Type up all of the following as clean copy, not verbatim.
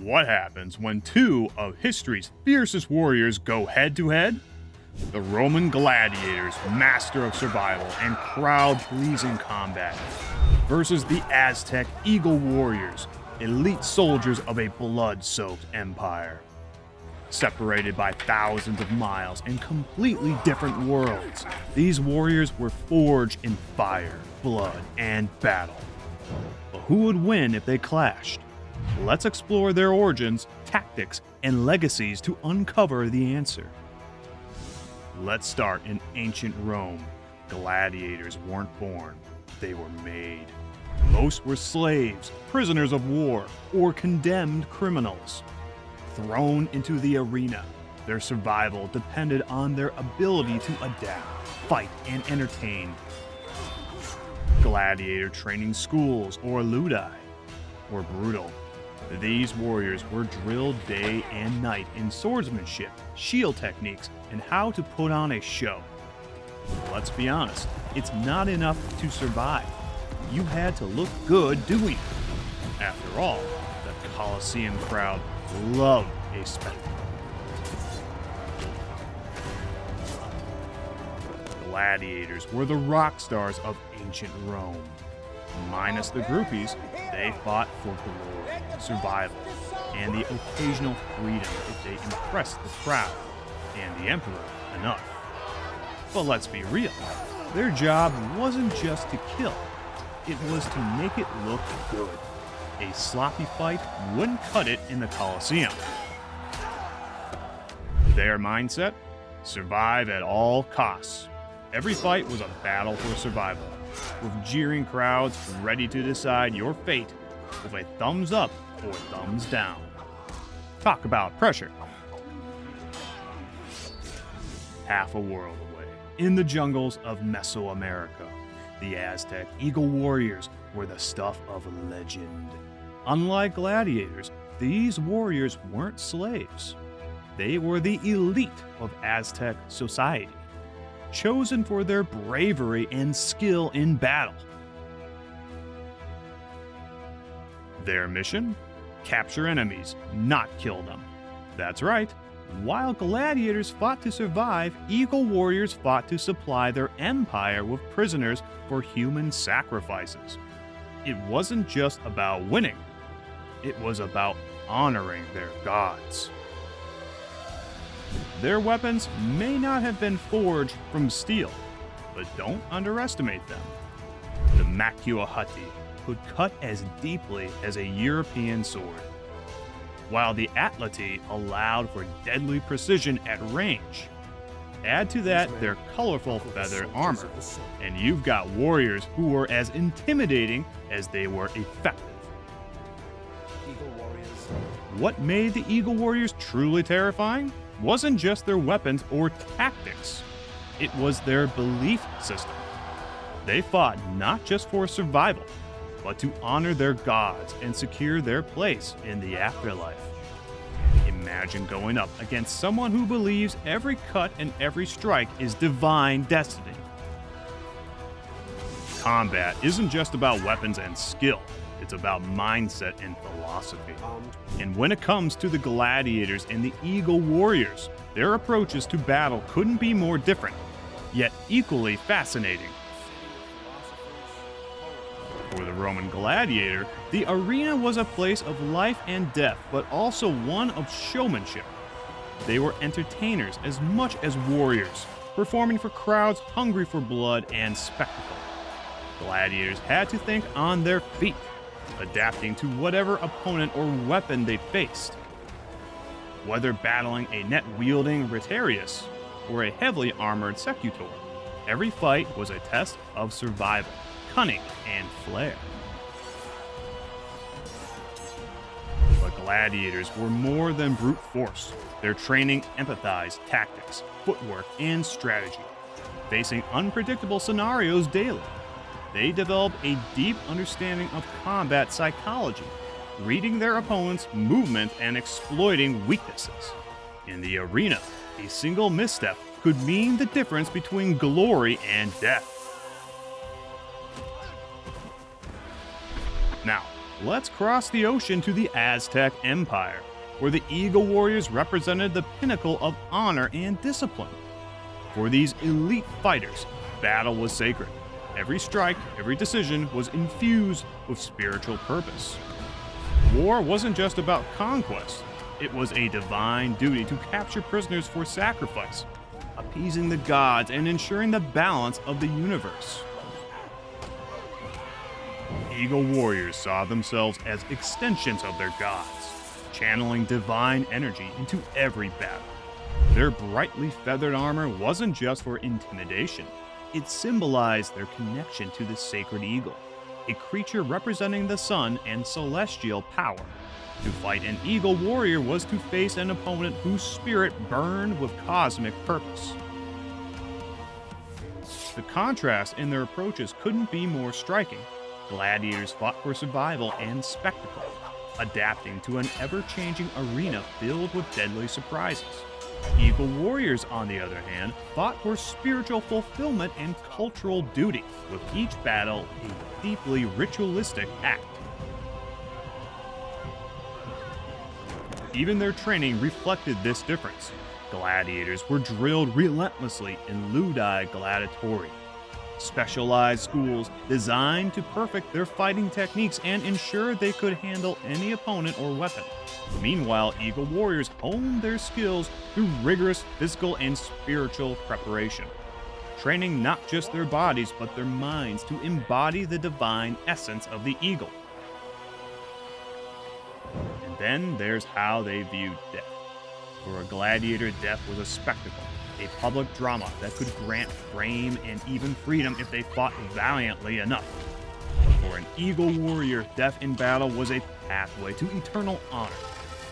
What happens when two of history's fiercest warriors go head-to-head? The Roman Gladiators, master of survival and crowd-pleasing combat, versus the Aztec Warriors, elite soldiers of a blood-soaked empire. Separated by thousands of miles and completely different worlds, these warriors were forged in fire, blood, and battle. But who would win if they clashed? Let's explore their origins, tactics, and legacies to uncover the answer. Let's start in ancient Rome. Gladiators weren't born, they were made. Most were slaves, prisoners of war, or condemned criminals. Thrown into the arena, their survival depended on their ability to adapt, fight, and entertain. Gladiator training schools, or ludi, were brutal. These warriors were drilled day and night in swordsmanship, shield techniques, and how to put on a show. Let's be honest, it's not enough to survive. You had to look good doing it. After all, the Colosseum crowd loved a spectacle. Gladiators were the rock stars of ancient Rome. Minus the groupies, they fought for glory, survival, and the occasional freedom if they impressed the crowd and the emperor enough. But let's be real, their job wasn't just to kill, it was to make it look good. A sloppy fight wouldn't cut it in the Colosseum. Their mindset? Survive at all costs. Every fight was a battle for survival, with jeering crowds ready to decide your fate with a thumbs up or thumbs down. Talk about pressure. Half a world away, in the jungles of Mesoamerica, the Aztec Warriors were the stuff of legend. Unlike gladiators, these warriors weren't slaves. They were the elite of Aztec society, chosen for their bravery and skill in battle. Their mission? Capture enemies, not kill them. That's right. While gladiators fought to survive, Eagle Warriors fought to supply their empire with prisoners for human sacrifices. It wasn't just about winning. It was about honoring their gods. Their weapons may not have been forged from steel, but don't underestimate them. The macuahati could cut as deeply as a European sword, while the atleti allowed for deadly precision at range. Add to that their colorful feather armor, and you've got warriors who were as intimidating as they were effective. What made the Eagle Warriors truly terrifying wasn't just their weapons or tactics. It was their belief system. They fought not just for survival, but to honor their gods and secure their place in the afterlife. Imagine going up against someone who believes every cut and every strike is divine destiny. Combat isn't just about weapons and skill. It's about mindset and philosophy. And when it comes to the gladiators and the Eagle Warriors, their approaches to battle couldn't be more different, yet equally fascinating. For the Roman gladiator, the arena was a place of life and death, but also one of showmanship. They were entertainers as much as warriors, performing for crowds hungry for blood and spectacle. Gladiators had to think on their feet, adapting to whatever opponent or weapon they faced. Whether battling a net-wielding ritualistic or a heavily armored secutor, every fight was a test of survival, cunning, and flair. But gladiators were more than brute force. Their training empathized tactics, footwork, and strategy, facing unpredictable scenarios daily. They developed a deep understanding of combat psychology, reading their opponent's movement and exploiting weaknesses. In the arena, a single misstep could mean the difference between glory and death. Now, let's cross the ocean to the Aztec Empire, where the Eagle Warriors represented the pinnacle of honor and discipline. For these elite fighters, battle was sacred. Every strike, every decision was infused with spiritual purpose. War wasn't just about conquest, it was a divine duty to capture prisoners for sacrifice, appeasing the gods and ensuring the balance of the universe. Eagle Warriors saw themselves as extensions of their gods, channeling divine energy into every battle. Their brightly feathered armor wasn't just for intimidation, it symbolized their connection to the sacred eagle, a creature representing the sun and celestial power. To fight an Eagle Warrior was to face an opponent whose spirit burned with cosmic purpose. The contrast in their approaches couldn't be more striking. Gladiators fought for survival and spectacle, adapting to an ever-changing arena filled with deadly surprises. Eagle Warriors, on the other hand, fought for spiritual fulfillment and cultural duty, with each battle a deeply ritualistic act. Even their training reflected this difference. Gladiators were drilled relentlessly in ludi gladiatori, specialized schools designed to perfect their fighting techniques and ensure they could handle any opponent or weapon. Meanwhile, Eagle Warriors honed their skills through rigorous physical and spiritual preparation, training not just their bodies but their minds to embody the divine essence of the eagle. And then there's how they viewed death. For a gladiator, death was a spectacle, a public drama that could grant fame and even freedom if they fought valiantly enough. But for an Eagle Warrior, death in battle was a pathway to eternal honor,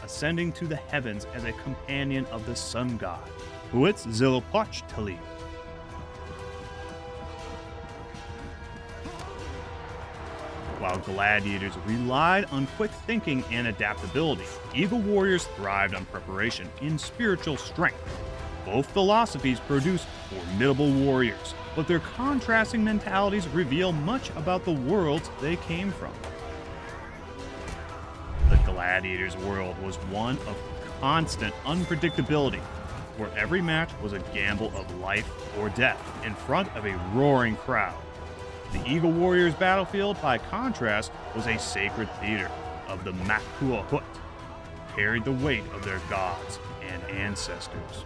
ascending to the heavens as a companion of the sun god, Huitzilopotchtli. While gladiators relied on quick thinking and adaptability, Eagle Warriors thrived on preparation and spiritual strength. Both philosophies produced formidable warriors, but their contrasting mentalities reveal much about the worlds they came from. The gladiators' world was one of constant unpredictability, where every match was a gamble of life or death in front of a roaring crowd. The Eagle Warriors' battlefield, by contrast, was a sacred theater of the Makua-hut, carried the weight of their gods and ancestors.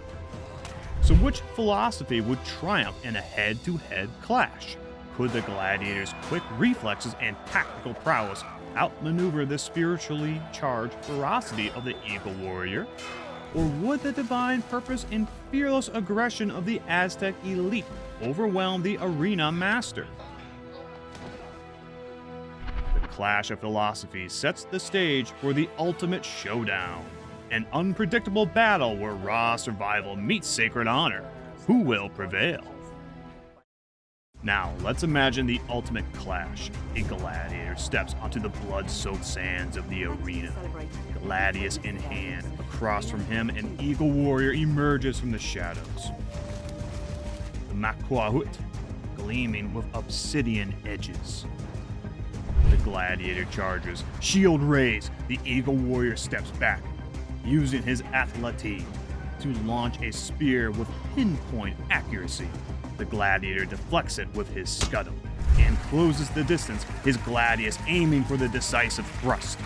So which philosophy would triumph in a head-to-head clash? Could the gladiators' quick reflexes and tactical prowess outmaneuver the spiritually charged ferocity of the Eagle Warrior? Or would the divine purpose and fearless aggression of the Aztec elite overwhelm the arena master? The clash of philosophies sets the stage for the ultimate showdown, an unpredictable battle where raw survival meets sacred honor. Who will prevail? Now, let's imagine the ultimate clash. A gladiator steps onto the blood-soaked sands of the arena, gladius in hand. Across from him, an Eagle Warrior emerges from the shadows, the Makua-hut gleaming with obsidian edges. The gladiator charges, shield raised. The Eagle Warrior steps back, using his athlete to launch a spear with pinpoint accuracy. The gladiator deflects it with his scuttle and closes the distance, his gladius aiming for the decisive thrust.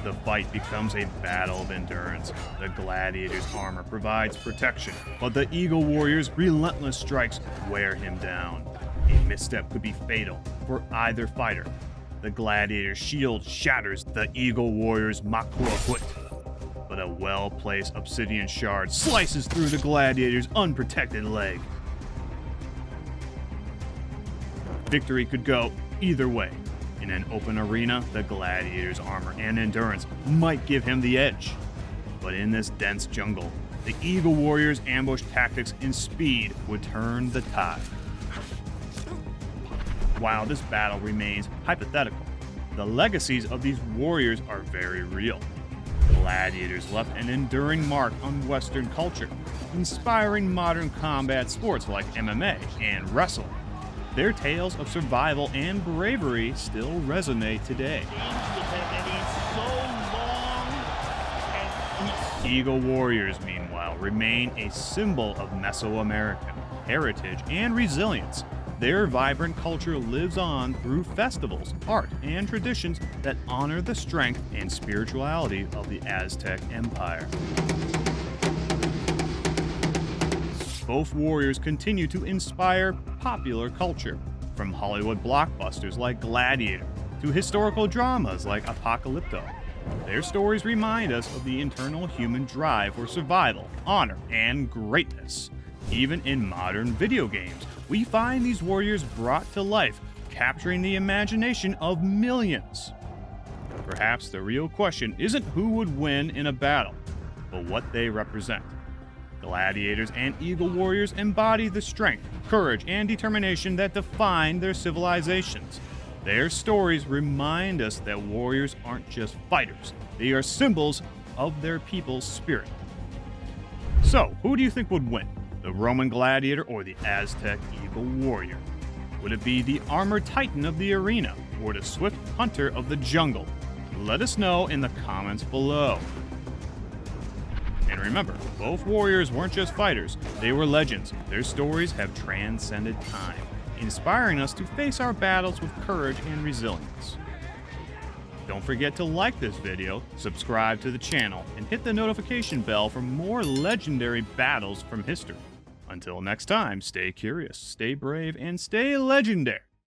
The fight becomes a battle of endurance. The gladiator's armor provides protection, but the Eagle Warrior's relentless strikes wear him down. A misstep could be fatal for either fighter. The gladiator's shield shatters the Eagle Warrior's Makua-hut, but a well-placed obsidian shard slices through the gladiator's unprotected leg. Victory could go either way. In an open arena, the gladiator's armor and endurance might give him the edge. But in this dense jungle, the Eagle Warrior's ambush tactics and speed would turn the tide. While this battle remains hypothetical, the legacies of these warriors are very real. Gladiators left an enduring mark on Western culture, inspiring modern combat sports like MMA and wrestling. Their tales of survival and bravery still resonate today. Eagle Warriors, meanwhile, remain a symbol of Mesoamerican heritage and resilience. Their vibrant culture lives on through festivals, art, and traditions that honor the strength and spirituality of the Aztec Empire. Both warriors continue to inspire popular culture, from Hollywood blockbusters like Gladiator to historical dramas like Apocalypto. Their stories remind us of the internal human drive for survival, honor, and greatness. Even in modern video games, we find these warriors brought to life, capturing the imagination of millions. Perhaps the real question isn't who would win in a battle, but what they represent. Gladiators and Eagle Warriors embody the strength, courage, and determination that define their civilizations. Their stories remind us that warriors aren't just fighters, they are symbols of their people's spirit. So, who do you think would win? The Roman Gladiator or the Aztec Eagle Warrior? Would it be the armored titan of the arena or the swift hunter of the jungle? Let us know in the comments below. And remember, both warriors weren't just fighters, they were legends. Their stories have transcended time, inspiring us to face our battles with courage and resilience. Don't forget to like this video, subscribe to the channel, and hit the notification bell for more legendary battles from history. Until next time, stay curious, stay brave, and stay legendary.